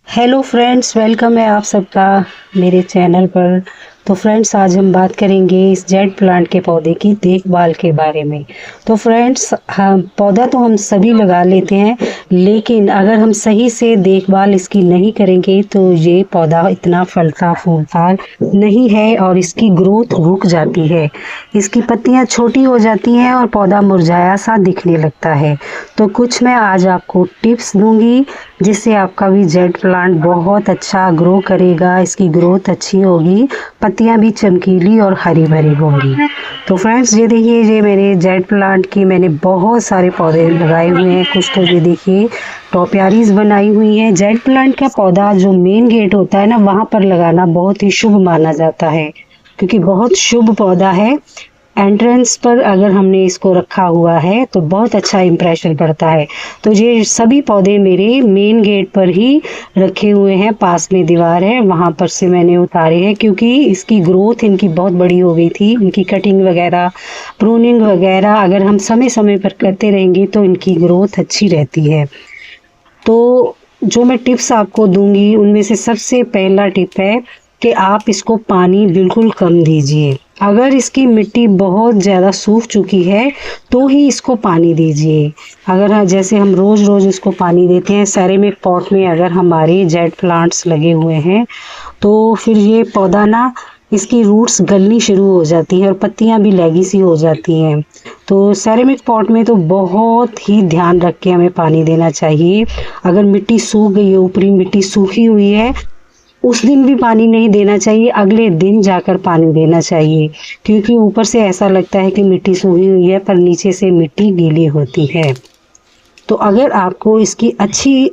Hello friends, welcome है आप सबका मेरे चैनल पर। तो फ्रेंड्स, आज हम बात करेंगे इस जेड प्लांट के पौधे की देखभाल के बारे में। तो फ्रेंड्स, हम पौधा तो हम सभी लगा लेते हैं, लेकिन अगर हम सही से देखभाल इसकी नहीं करेंगे तो ये पौधा इतना फलता फूलता नहीं है और इसकी ग्रोथ रुक जाती है। इसकी पत्तियां छोटी हो जाती हैं और पौधा मुरझाया सा दिखने लगता है। तो कुछ मैं आज आपको टिप्स दूंगी जिससे आपका भी जेड प्लांट बहुत अच्छा ग्रो करेगा, इसकी ग्रोथ अच्छी होगी, पत्तियां भी चमकीली और हरी भरी होंगी। तो फ्रेंड्स, ये देखिए, ये मेरे जेड प्लांट की मैंने बहुत सारे पौधे लगाए हुए हैं। कुछ तो ये देखिए टोपियारीज बनाई हुई है। जेड प्लांट का पौधा जो मेन गेट होता है ना, वहां पर लगाना बहुत ही शुभ माना जाता है, क्योंकि बहुत शुभ पौधा है। एंट्रेंस पर अगर हमने इसको रखा हुआ है तो बहुत अच्छा इम्प्रेशन पड़ता है। तो ये सभी पौधे मेरे मेन गेट पर ही रखे हुए हैं, पास में दीवार है वहां पर से मैंने उतारे हैं, क्योंकि इसकी ग्रोथ इनकी बहुत बड़ी हो गई थी। इनकी कटिंग वगैरह, प्रूनिंग वगैरह अगर हम समय समय पर करते रहेंगे तो इनकी ग्रोथ अच्छी रहती है। तो जो मैं टिप्स आपको दूंगी उनमें से सबसे पहला टिप है कि आप इसको पानी बिल्कुल कम दीजिए। अगर इसकी मिट्टी बहुत ज़्यादा सूख चुकी है तो ही इसको पानी दीजिए। अगर जैसे हम रोज़ रोज़ इसको पानी देते हैं, सेरेमिक पॉट में अगर हमारे जेड प्लांट्स लगे हुए हैं तो फिर ये पौधा ना, इसकी रूट्स गलनी शुरू हो जाती हैं और पत्तियां भी लैगी सी हो जाती हैं। तो सेरेमिक पॉट में तो बहुत ही ध्यान रख के हमें पानी देना चाहिए। अगर मिट्टी सूख गई है, ऊपरी मिट्टी सूखी हुई है, उस दिन भी पानी नहीं देना चाहिए, अगले दिन जाकर पानी देना चाहिए, क्योंकि ऊपर से ऐसा लगता है कि मिट्टी सूखी हुई है पर नीचे से मिट्टी गीली होती है। तो अगर आपको इसकी अच्छी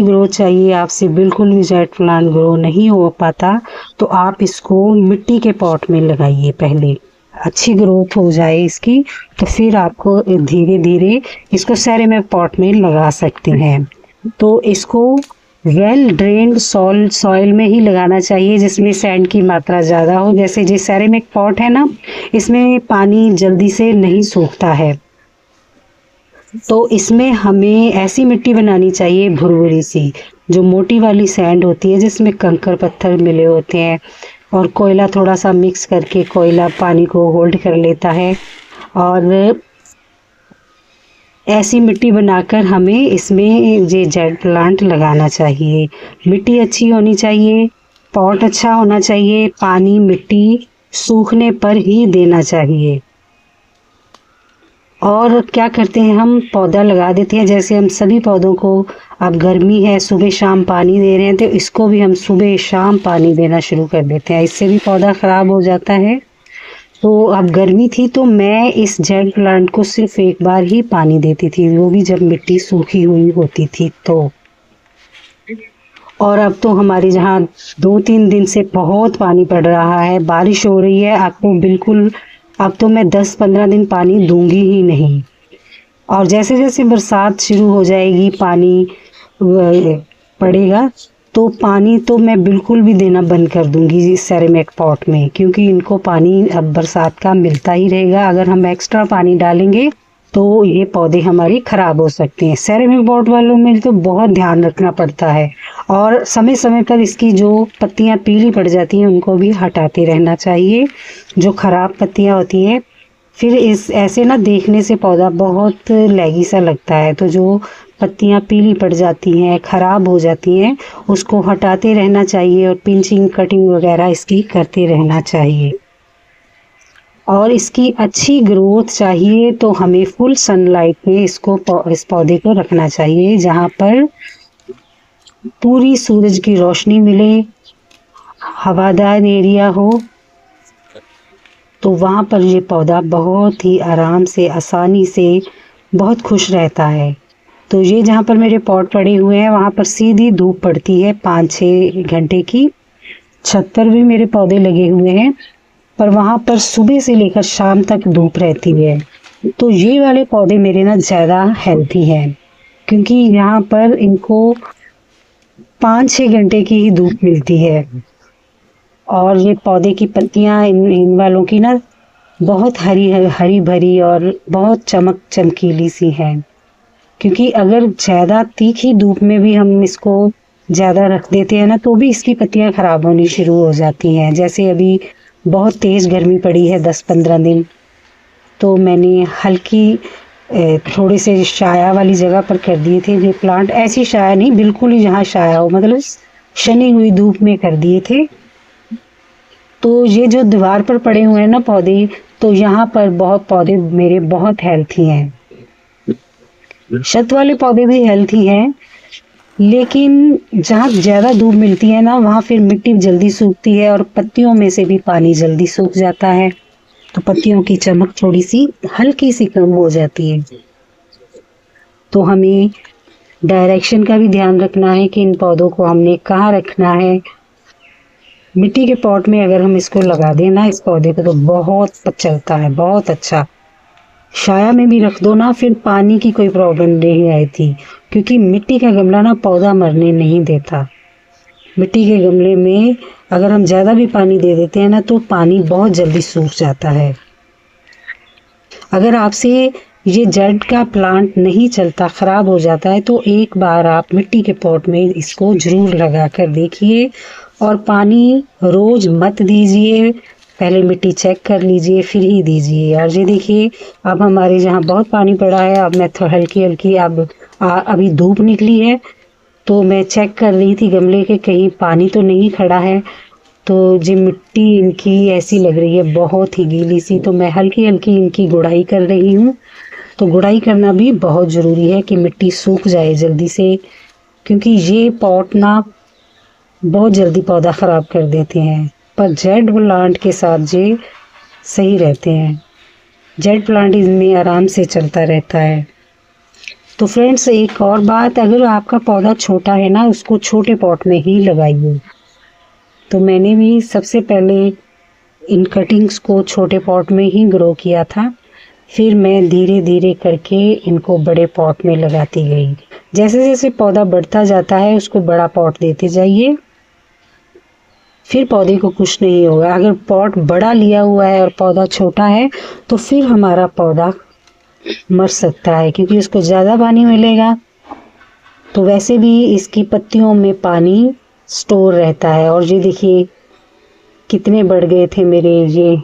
ग्रोथ चाहिए, आपसे बिल्कुल भी जेड प्लांट ग्रो नहीं हो पाता, तो आप इसको मिट्टी के पॉट में लगाइए। पहले अच्छी ग्रोथ हो जाए इसकी, तो फिर आपको धीरे धीरे इसको सेरेमिक पॉट में लगा सकते हैं। तो इसको वेल ड्रेन्ड सॉइल में ही लगाना चाहिए, जिसमें सैंड की मात्रा ज़्यादा हो। जैसे ये सेरेमिक पॉट है ना, इसमें पानी जल्दी से नहीं सूखता है, तो इसमें हमें ऐसी मिट्टी बनानी चाहिए भुरभुरी सी, जो मोटी वाली सैंड होती है जिसमें कंकर पत्थर मिले होते हैं और कोयला थोड़ा सा मिक्स करके, कोयला पानी को होल्ड कर लेता है। और ऐसी मिट्टी बनाकर हमें इसमें ये जेड प्लांट लगाना चाहिए। मिट्टी अच्छी होनी चाहिए, पॉट अच्छा होना चाहिए, पानी मिट्टी सूखने पर ही देना चाहिए। और क्या करते हैं, हम पौधा लगा देते हैं, जैसे हम सभी पौधों को, अब गर्मी है, सुबह शाम पानी दे रहे हैं, तो इसको भी हम सुबह शाम पानी देना शुरू कर देते हैं। इससे भी पौधा ख़राब हो जाता है। तो अब गर्मी थी तो मैं इस जेड प्लांट को सिर्फ एक बार ही पानी देती थी, वो भी जब मिट्टी सूखी हुई होती थी तो। और अब तो हमारे जहाँ 2-3 दिन से बहुत पानी पड़ रहा है, बारिश हो रही है, आपको बिल्कुल, अब तो मैं 10-15 दिन पानी दूंगी ही नहीं। और जैसे जैसे बरसात शुरू हो जाएगी, पानी पड़ेगा, तो पानी तो मैं बिल्कुल भी देना बंद कर दूंगी इस सेरेमिक पॉट में, क्योंकि इनको पानी अब बरसात का मिलता ही रहेगा। अगर हम एक्स्ट्रा पानी डालेंगे तो ये पौधे हमारे ख़राब हो सकते हैं। सेरेमिक पॉट वालों में तो बहुत ध्यान रखना पड़ता है, और समय समय पर इसकी जो पत्तियां पीली पड़ जाती हैं उनको भी हटाते रहना चाहिए, जो ख़राब पत्तियां होती हैं। फिर इस ऐसे ना देखने से पौधा बहुत लैगी सा लगता है, तो जो पत्तियां पीली पड़ जाती हैं, ख़राब हो जाती हैं, उसको हटाते रहना चाहिए और पिंचिंग कटिंग वगैरह इसकी करते रहना चाहिए। और इसकी अच्छी ग्रोथ चाहिए तो हमें फुल सनलाइट में इस पौधे को रखना चाहिए, जहाँ पर पूरी सूरज की रोशनी मिले, हवादार एरिया हो, तो वहाँ पर ये पौधा बहुत ही आराम से, आसानी से, बहुत खुश रहता है। तो ये जहाँ पर मेरे पॉट पड़े हुए हैं वहाँ पर सीधी धूप पड़ती है 5-6 घंटे की। छत पर भी मेरे पौधे लगे हुए हैं, पर वहाँ पर सुबह से लेकर शाम तक धूप रहती है। तो ये वाले पौधे मेरे ना ज़्यादा हेल्थी हैं, क्योंकि यहाँ पर इनको 5-6 घंटे की ही धूप मिलती है। और ये पौधे की पत्तियाँ इन वालों की ना बहुत हरी भरी और बहुत चमकीली सी हैं, क्योंकि अगर ज़्यादा तीखी धूप में भी हम इसको ज़्यादा रख देते हैं ना तो भी इसकी पत्तियां ख़राब होनी शुरू हो जाती हैं। जैसे अभी बहुत तेज़ गर्मी पड़ी है 10-15 दिन, तो मैंने हल्की थोड़े से छाया वाली जगह पर कर दिए थे ये प्लांट। ऐसी छाया नहीं, बिल्कुल ही जहाँ छाया हो, मतलब शनी हुई धूप में कर दिए थे। तो ये जो दीवार पर पड़े हुए हैं ना पौधे, तो यहाँ पर बहुत पौधे मेरे बहुत हेल्थी हैं। छत वाले पौधे भी हेल्थी हैं, लेकिन जहाँ ज़्यादा धूप मिलती है ना वहाँ फिर मिट्टी जल्दी सूखती है और पत्तियों में से भी पानी जल्दी सूख जाता है, तो पत्तियों की चमक थोड़ी सी हल्की सी कम हो जाती है। तो हमें डायरेक्शन का भी ध्यान रखना है कि इन पौधों को हमने कहाँ रखना है। मिट्टी के पॉट में अगर हम इसको लगा दें ना इस पौधे को, तो बहुत चलता है, बहुत अच्छा। छाया में भी रख दो ना, फिर पानी की कोई प्रॉब्लम नहीं आई थी, क्योंकि मिट्टी का गमला ना पौधा मरने नहीं देता। मिट्टी के गमले में अगर हम ज़्यादा भी पानी दे देते हैं ना तो पानी बहुत जल्दी सूख जाता है। अगर आपसे ये जड़ का प्लांट नहीं चलता, ख़राब हो जाता है, तो एक बार आप मिट्टी के पॉट में इसको ज़रूर लगा कर देखिए। और पानी रोज़ मत दीजिए, पहले मिट्टी चेक कर लीजिए फिर ही दीजिए। और ये देखिए अब हमारे जहाँ बहुत पानी पड़ा है, अब मैं थोड़ा हल्की हल्की अभी धूप निकली है तो मैं चेक कर रही थी गमले के कहीं पानी तो नहीं खड़ा है। तो जी मिट्टी इनकी ऐसी लग रही है बहुत ही गीली सी, तो मैं हल्की हल्की इनकी गुड़ाई कर रही हूँ। तो गुड़ाई करना भी बहुत ज़रूरी है कि मिट्टी सूख जाए जल्दी से, क्योंकि ये पॉट ना बहुत जल्दी पौधा ख़राब कर देते हैं। पर जेड प्लांट के साथ ये सही रहते हैं। जेड प्लांट इनमें आराम से चलता रहता है। तो फ्रेंड्स एक और बात, अगर आपका पौधा छोटा है ना उसको छोटे पॉट में ही लगाइए। तो मैंने भी सबसे पहले इन कटिंग्स को छोटे पॉट में ही ग्रो किया था, फिर मैं धीरे धीरे करके इनको बड़े पॉट में लगाती गई। जैसे जैसे पौधा बढ़ता जाता है उसको बड़ा पॉट देते जाइए, फिर पौधे को कुछ नहीं होगा। अगर पॉट बड़ा लिया हुआ है और पौधा छोटा है तो फिर हमारा पौधा मर सकता है, क्योंकि उसको ज़्यादा पानी मिलेगा। तो वैसे भी इसकी पत्तियों में पानी स्टोर रहता है। और ये देखिए कितने बढ़ गए थे मेरे ये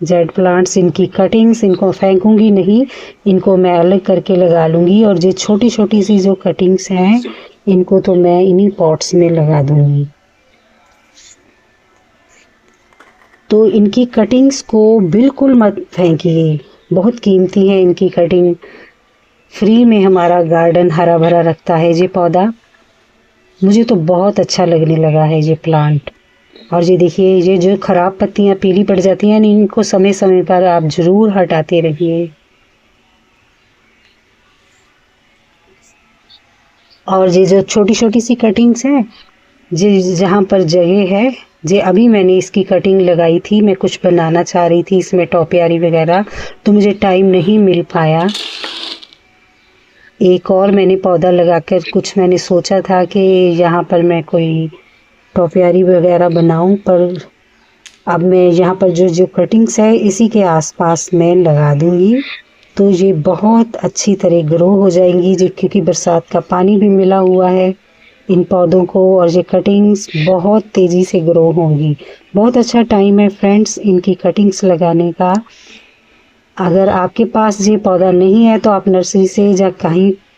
जेड प्लांट्स। इनकी कटिंग्स, इनको फेंकूंगी नहीं, इनको मैं अलग करके लगा लूँगी। और ये छोटी छोटी सी जो कटिंग्स हैं इनको तो मैं इन्हीं पॉट्स में लगा दूँगी। तो इनकी कटिंग्स को बिल्कुल मत फेंकिए, बहुत कीमती है इनकी कटिंग। फ्री में हमारा गार्डन हरा भरा रखता है ये पौधा। मुझे तो बहुत अच्छा लगने लगा है ये प्लांट। और ये देखिए ये जो ख़राब पत्तियां पीली पड़ जाती हैं इनको समय समय पर आप ज़रूर हटाते रहिए। और ये जो छोटी छोटी सी कटिंग्स हैं, ये जहाँ पर जगह है, ये अभी मैंने इसकी कटिंग लगाई थी। मैं कुछ बनाना चाह रही थी इसमें टोपियारी वगैरह, तो मुझे टाइम नहीं मिल पाया। एक और मैंने पौधा लगाकर कुछ मैंने सोचा था कि यहाँ पर मैं कोई टोपियारी वगैरह बनाऊं, पर अब मैं यहाँ पर जो जो कटिंग्स है इसी के आसपास मैं लगा दूँगी। तो ये बहुत अच्छी तरह ग्रो हो जाएंगी, जो क्योंकि बरसात का पानी भी मिला हुआ है इन पौधों को, और ये कटिंग्स बहुत तेज़ी से ग्रो होंगी। बहुत अच्छा टाइम है फ्रेंड्स इनकी कटिंग्स लगाने का। अगर आपके पास ये पौधा नहीं है तो आप नर्सरी से या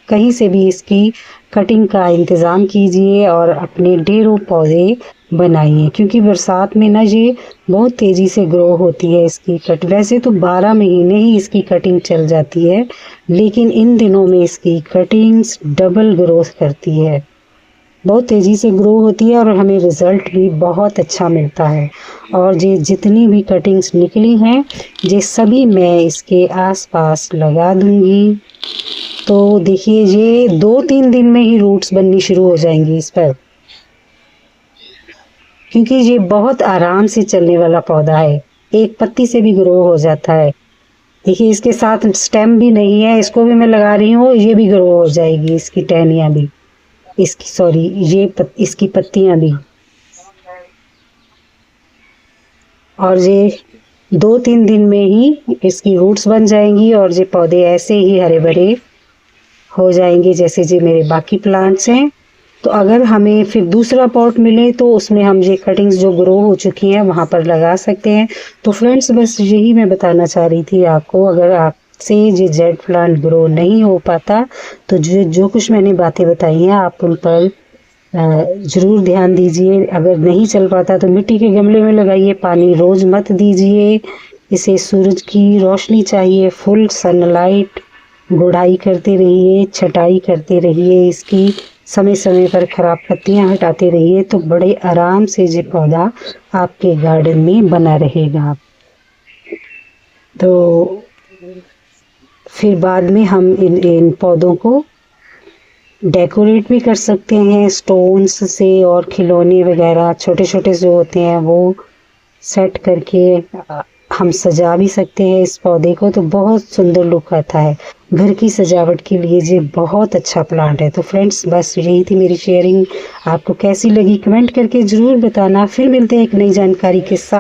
कहीं से भी इसकी कटिंग का इंतज़ाम कीजिए और अपने ढेरों पौधे बनाइए, क्योंकि बरसात में ना ये बहुत तेज़ी से ग्रो होती है इसकी कट। वैसे तो 12 महीने ही इसकी कटिंग चल जाती है, लेकिन इन दिनों में इसकी कटिंग्स डबल ग्रोथ करती है, बहुत तेज़ी से ग्रो होती है और हमें रिज़ल्ट भी बहुत अच्छा मिलता है। और ये जितनी भी कटिंग्स निकली हैं ये सभी मैं इसके आसपास लगा दूंगी। तो देखिए ये 2-3 दिन में ही रूट्स बननी शुरू हो जाएंगी इस पर, क्योंकि ये बहुत आराम से चलने वाला पौधा है, एक पत्ती से भी ग्रो हो जाता है। देखिए इसके साथ स्टेम भी नहीं है, इसको भी मैं लगा रही हूँ, ये भी ग्रो हो जाएगी, इसकी टहनियाँ भी, इसकी पत्तियां भी। और ये 2-3 दिन में ही इसकी रूट्स बन जाएंगी और ये पौधे ऐसे ही हरे भरे हो जाएंगे जैसे जो मेरे बाकी प्लांट्स हैं। तो अगर हमें फिर दूसरा पॉट मिले तो उसमें हम ये कटिंग्स जो ग्रो हो चुकी हैं वहाँ पर लगा सकते हैं। तो फ्रेंड्स बस यही मैं बताना चाह रही थी आपको, अगर आपसे ये जेड प्लांट ग्रो नहीं हो पाता तो जो कुछ मैंने बातें बताई हैं आप उन पर ज़रूर ध्यान दीजिए। अगर नहीं चल पाता तो मिट्टी के गमले में लगाइए, पानी रोज़ मत दीजिए, इसे सूरज की रोशनी चाहिए, फुल सनलाइट, गुड़ाई करते रहिए, छटाई करते रहिए, इसकी समय समय पर खराब पत्तियां हटाते रहिए, तो बड़े आराम से ये पौधा आपके गार्डन में बना रहेगा। तो फिर बाद में हम इन पौधों को डेकोरेट भी कर सकते हैं स्टोन्स से, और खिलौने वगैरह छोटे छोटे जो होते हैं वो सेट करके हम सजा भी सकते हैं इस पौधे को, तो बहुत सुंदर लुक आता है। घर की सजावट के लिए ये बहुत अच्छा प्लांट है। तो फ्रेंड्स बस यही थी मेरी शेयरिंग, आपको कैसी लगी कमेंट करके ज़रूर बताना। फिर मिलते हैं एक नई जानकारी के साथ।